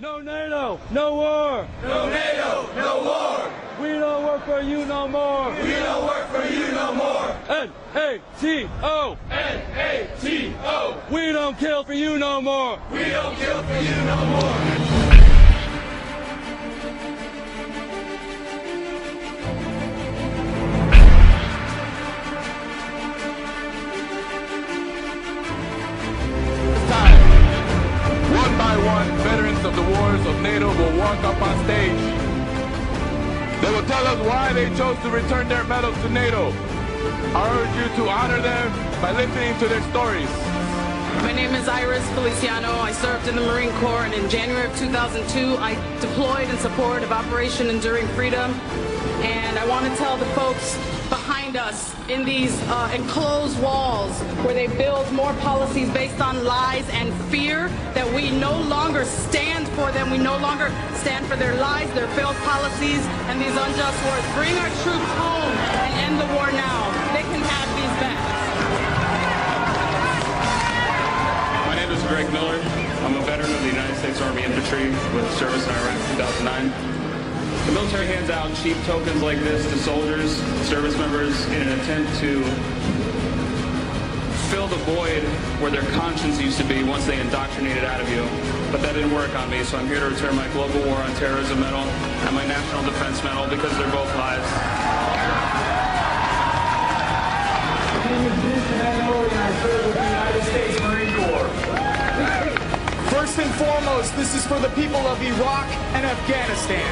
No NATO, no war. No NATO, no war. We don't work for you no more. We don't work for you no more. N-A-T-O. N-A-T-O. We don't kill for you no more. We don't kill for you no more. One by one, veterans of the wars of NATO will walk up on stage. They will tell us why they chose to return their medals to NATO. I urge you to honor them by listening to their stories. My name is Iris Feliciano. I served in the Marine Corps, and in January of 2002, I deployed in support of Operation Enduring Freedom. And I want to tell the folks behind us in these enclosed walls where they build more policies based on lies and fear that we no longer stand for them. We no longer stand for their lies, their failed policies, and these unjust wars. Bring our troops home and end the war now. They can have these back. My name is Greg Miller. I'm a veteran of the United States Army Infantry with service in Iraq 2009. The military hands out cheap tokens like this to soldiers, service members, in an attempt to fill the void where their conscience used to be once they indoctrinated out of you. But that didn't work on me, so I'm here to return my Global War on Terrorism medal and my National Defense medal because they're both lies. My name is Vincent Miller, and I serve with the United States Marine Corps. First and foremost, this is for the people of Iraq and Afghanistan.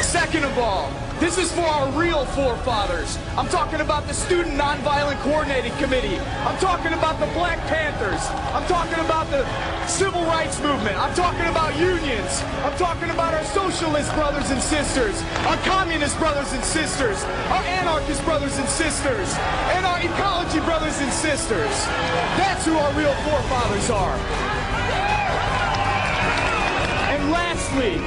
Second of all, this is for our real forefathers. I'm talking about the Student Nonviolent Coordinating Committee. I'm talking about the Black Panthers. I'm talking about the Civil Rights Movement. I'm talking about unions. I'm talking about our socialist brothers and sisters, our communist brothers and sisters, our anarchist brothers and sisters, and our ecology brothers and sisters. That's who our real forefathers are. And lastly,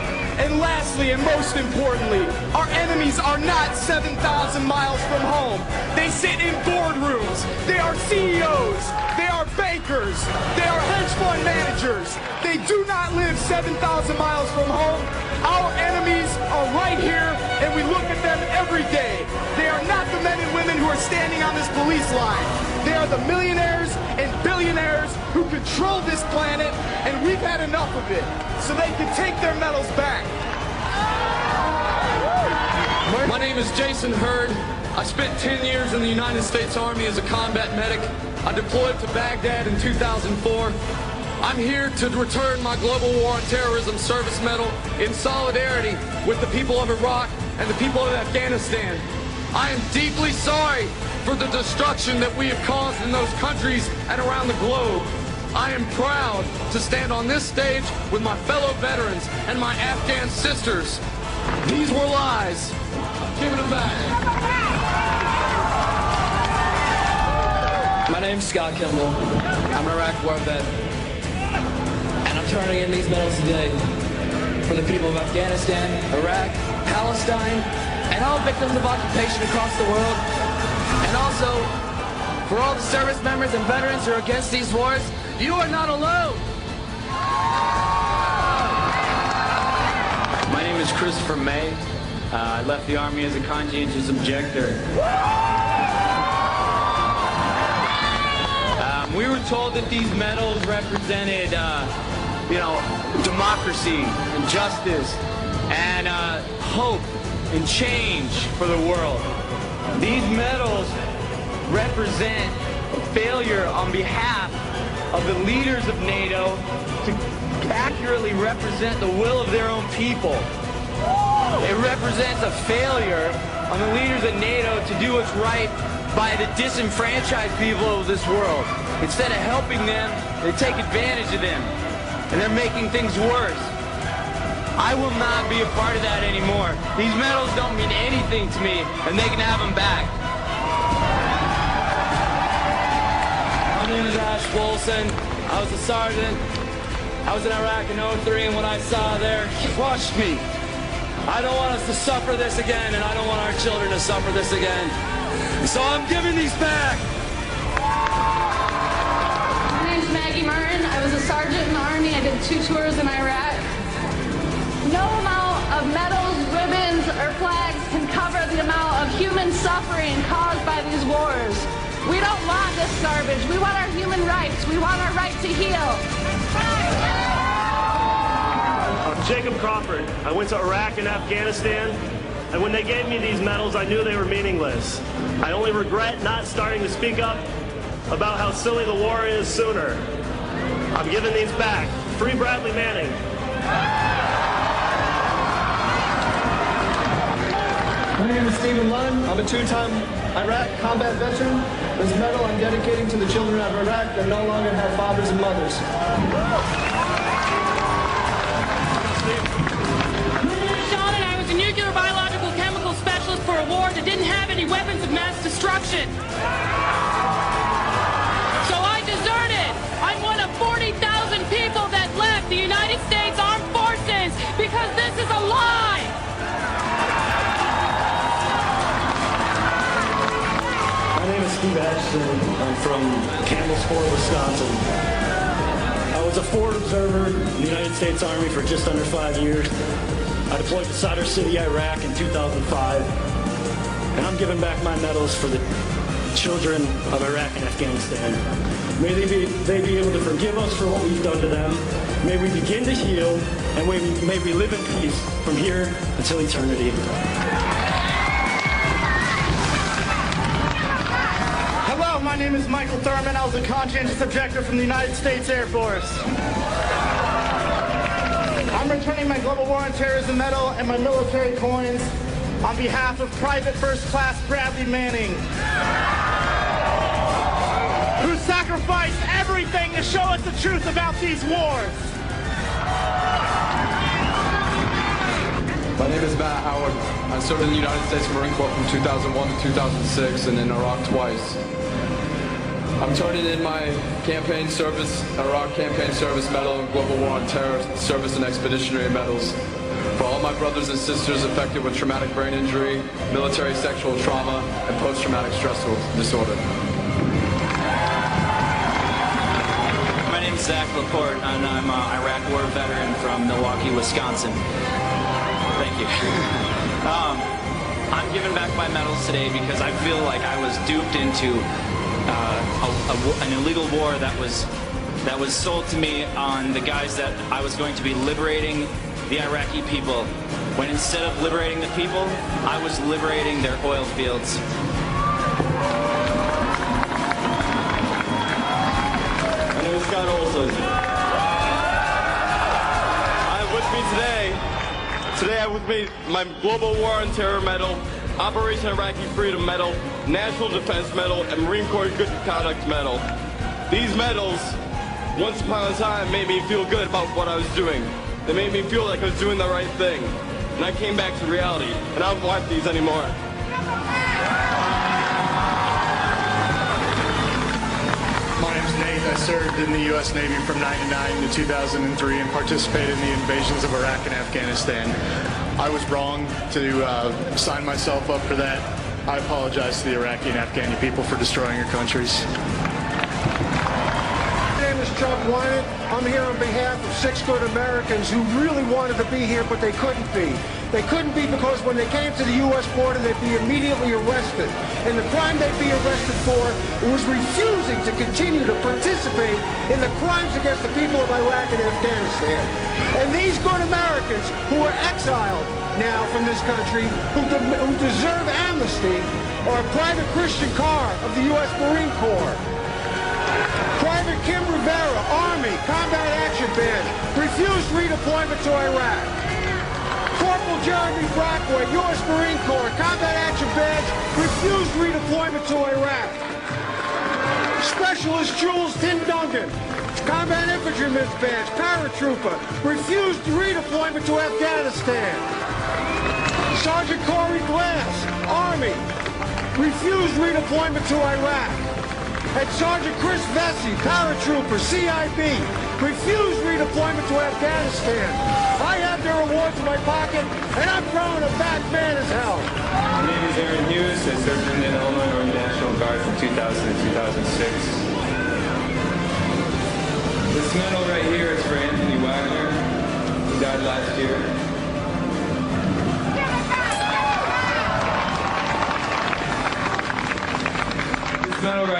and most importantly, our enemies are not 7,000 miles from home. They sit in boardrooms. They are CEOs. They are bankers. They are hedge fund managers. They do not live 7,000 miles from home. Our enemies are right here, and we look at them every day. They are not the men and women who are standing on this police line. They are the millionaires and billionaires who control this planet, and we've had enough of it, so they can take their medals back. My name is Jason Hurd. I spent 10 years in the United States Army as a combat medic. I deployed to Baghdad in 2004. I'm here to return my Global War on Terrorism service medal in solidarity with the people of Iraq and the people of Afghanistan. I am deeply sorry for the destruction that we have caused in those countries and around the globe. I am proud to stand on this stage with my fellow veterans and my Afghan sisters. These were lies. I'm giving them back. My name's Scott Kimball. I'm an Iraq war vet. And I'm turning in these medals today for the people of Afghanistan, Iraq, Palestine, and all victims of occupation across the world. And also, for all the service members and veterans who are against these wars, you are not alone. My name is Christopher May. I left the Army as a conscientious objector. We were told that these medals represented, democracy and justice and hope and change for the world. These medals represent a failure on behalf of the leaders of NATO to accurately represent the will of their own people. It represents a failure on the leaders of NATO to do what's right by the disenfranchised people of this world. Instead of helping them, they take advantage of them, and they're making things worse. I will not be a part of that anymore. These medals don't mean anything to me, and they can have them back. My name is Ash Wilson. I was a sergeant. I was in Iraq in 03, and what I saw there crushed me. I don't want us to suffer this again, and I don't want our children to suffer this again. So I'm giving these back. My name's Maggie Martin. I was a sergeant in the Army. I did 2 tours in Iraq. suffering caused by these wars. We don't want this garbage. We want our human rights. We want our right to heal. I'm Jacob Crawford. I went to Iraq and Afghanistan, and when they gave me these medals, I knew they were meaningless. I only regret not starting to speak up about how silly the war is sooner. I'm giving these back. Free Bradley Manning. My name is Stephen Lunn. I'm a two-time Iraq combat veteran. This medal I'm dedicating to the children of Iraq that no longer have fathers and mothers. Sean and I was a nuclear, biological, chemical specialist for a war that didn't have any weapons of mass destruction. So I deserted. I'm one of 40,000 people that left the United States Armed Forces because this is a lie. My name is Steve Ashton. I'm from Campbellsport, Wisconsin. I was a forward observer in the United States Army for just under 5 years. I deployed to Sadr City, Iraq in 2005. And I'm giving back my medals for the children of Iraq and Afghanistan. May they be able to forgive us for what we've done to them. May we begin to heal, and may we live in peace from here until eternity. Hello, my name is Michael Thurman. I was a conscientious objector from the United States Air Force. I'm returning my Global War on Terrorism medal and my military coins on behalf of Private First Class Bradley Manning, who sacrificed everything to show us the truth about these wars. My name is Matt Howard. I served in the United States Marine Corps from 2001 to 2006 and in Iraq twice. I'm turning in my campaign service, Iraq Campaign Service Medal, and Global War on Terror Service and Expeditionary Medals for all my brothers and sisters affected with traumatic brain injury, military sexual trauma, and post-traumatic stress disorder. My name is Zach Laporte, and I'm an Iraq War veteran from Milwaukee, Wisconsin. Thank you. I'm giving back my medals today because I feel like I was duped into an illegal war that was sold to me on the guise that I was going to be liberating the Iraqi people, when instead of liberating the people, I was liberating their oil fields. My name is Scott Olson. I have with me today I have with me my Global War on Terror Medal, Operation Iraqi Freedom Medal, National Defense Medal, and Marine Corps Good Conduct Medal. These medals, once upon a time, made me feel good about what I was doing. They made me feel like I was doing the right thing. And I came back to reality, and I don't want these anymore. My name's Nate. I served in the U.S. Navy from 1999 to 2003 and participated in the invasions of Iraq and Afghanistan. I was wrong to sign myself up for that. I apologize to the Iraqi and Afghani people for destroying your countries. My name is Chuck Wynant. I'm here on behalf of 6 good Americans who really wanted to be here, but they couldn't be. They couldn't be because when they came to the U.S. border, they'd be immediately arrested. And the crime they'd be arrested for was refusing to continue to participate in the crimes against the people of Iraq and Afghanistan. And these good Americans who are exiled now from this country, who deserve amnesty, are Private Christian Carr of the U.S. Marine Corps, Private Kim Rivera, Army, Combat Action Band, refused redeployment to Iraq. Corporal Jeremy Brockway, U.S. Marine Corps, Combat Action Band, refused redeployment to Iraq. Specialist Jules Tindungan, Combat Infantryman's Badge, Paratrooper, refused redeployment to Afghanistan. Sergeant Corey Glass, Army, refused redeployment to Iraq. And Sergeant Chris Vesey, Paratrooper, CIB, refused redeployment to Afghanistan. I have their awards in my pocket, and I'm throwing a back man as hell. My name is Aaron Hughes. I served in the Illinois Army National Guard from 2000 to 2006. This medal right here is for Anthony Wagner, who died last year.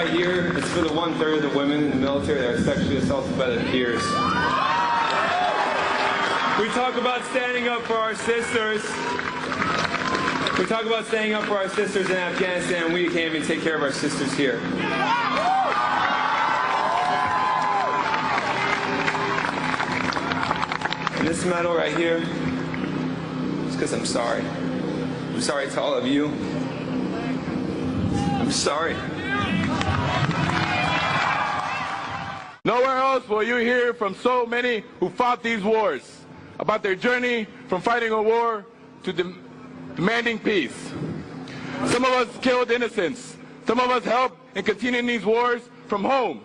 right here is for the 1/3 of the women in the military that are sexually assaulted by their peers. We talk about standing up for our sisters. We talk about standing up for our sisters in Afghanistan. We can't even take care of our sisters here. And this medal right here is because I'm sorry. I'm sorry to all of you. I'm sorry. Nowhere else will you hear from so many who fought these wars about their journey from fighting a war to demanding peace. Some of us killed innocents. Some of us helped in continuing these wars from home.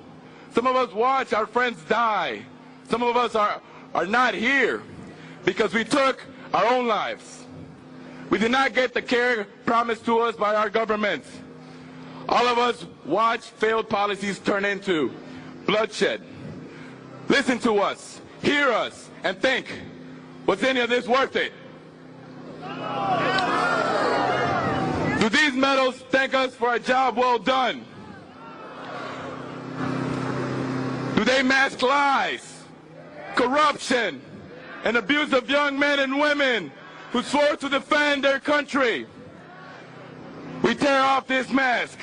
Some of us watched our friends die. Some of us are not here because we took our own lives. We did not get the care promised to us by our government. All of us watched failed policies turn into bloodshed. Listen to us, hear us, and think, was any of this worth it? Do these medals thank us for a job well done? Do they mask lies, corruption, and abuse of young men and women who swore to defend their country? We tear off this mask.